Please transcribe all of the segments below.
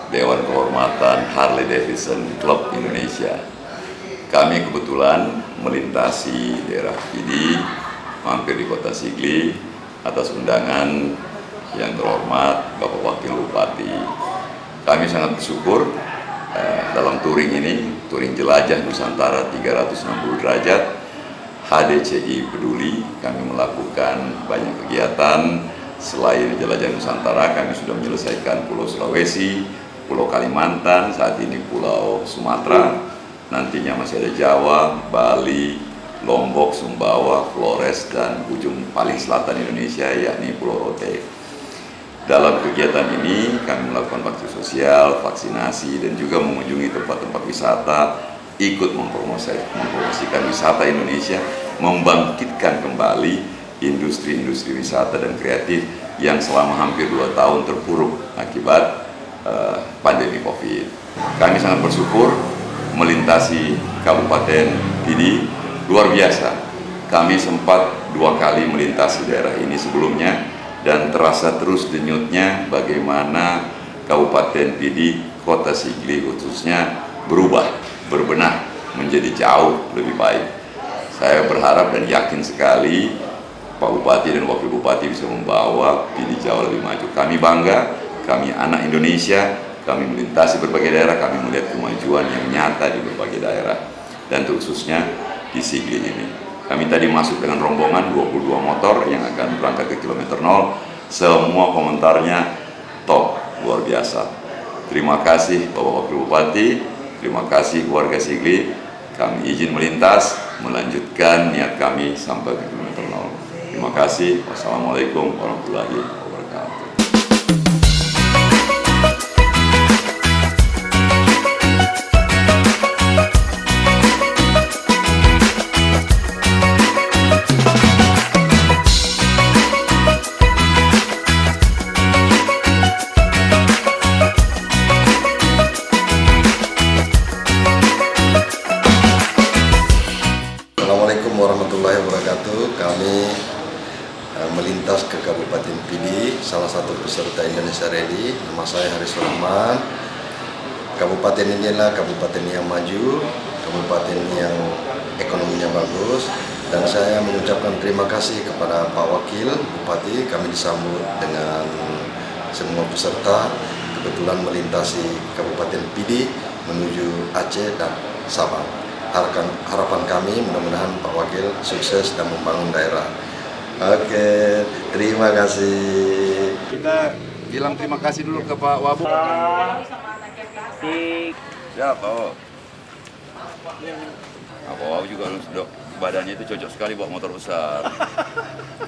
Dewan Kehormatan Harley Davidson Club Indonesia. Kami kebetulan melintasi daerah Pidi, mampir di Kota Sigli atas undangan yang terhormat Bapak Wakil Bupati. Kami sangat bersyukur dalam touring ini, touring jelajah Nusantara 360 derajat, HDCI peduli, kami melakukan banyak kegiatan. Selain jelajah Nusantara, kami sudah menyelesaikan Pulau Sulawesi, Pulau Kalimantan, saat ini Pulau Sumatera, nantinya masih ada Jawa, Bali, Lombok, Sumbawa, Flores, dan ujung paling selatan Indonesia yakni Pulau Rote. Dalam kegiatan ini kami melakukan bakti sosial, vaksinasi, dan juga mengunjungi tempat-tempat wisata, ikut mempromosikan wisata Indonesia, membangkitkan kembali industri-industri wisata dan kreatif yang selama hampir 2 tahun terpuruk akibat pandemi COVID. Kami sangat bersyukur melintasi Kabupaten Pidi, luar biasa. Kami sempat 2 kali melintasi daerah ini sebelumnya dan terasa terus denyutnya bagaimana Kabupaten Pidi, Kota Sigli khususnya berubah, berbenah menjadi jauh lebih baik. Saya berharap dan yakin sekali Pak Bupati dan Wakil Bupati bisa membawa Pidi jauh lebih maju. Kami bangga, kami anak Indonesia, kami melintasi berbagai daerah, kami melihat kemajuan yang nyata di berbagai daerah, dan khususnya di Sigli ini. Kami tadi masuk dengan rombongan 22 motor yang akan berangkat ke kilometer 0, semua komentarnya top, luar biasa. Terima kasih Bapak Wakil Bupati, terima kasih warga Sigli, kami izin melintas, melanjutkan niat kami sampai ke kilometer 0. Terima kasih, wassalamualaikum warahmatullahi wabarakatuh. Assalamualaikum warahmatullahi wabarakatuh. Kami melintas ke Kabupaten Pidi, salah satu peserta Indonesia Rally. Nama saya Haris Rahman. Kabupaten ini adalah kabupaten yang maju, kabupaten yang ekonominya bagus, dan saya mengucapkan terima kasih kepada Pak Wakil Bupati. Kami disambut dengan semua peserta, kebetulan melintasi Kabupaten Pidi menuju Aceh dan Sabang. Harapan kami mudah-mudahan Pak Wakil sukses dan membangun daerah. Oke, terima kasih. Kita bilang terima kasih dulu ke Pak Wabu. Siap, Pak. Pak Wabu juga sudah badannya itu cocok sekali buat motor besar.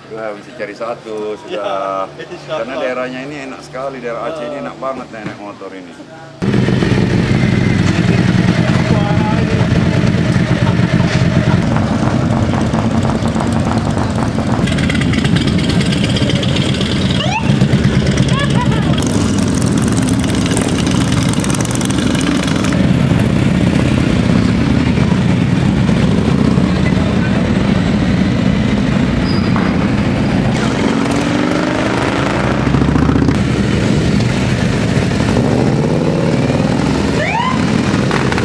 Sudah bisa cari satu, sudah. Karena daerahnya ini enak sekali, daerah Aceh ini enak banget naik motor ini.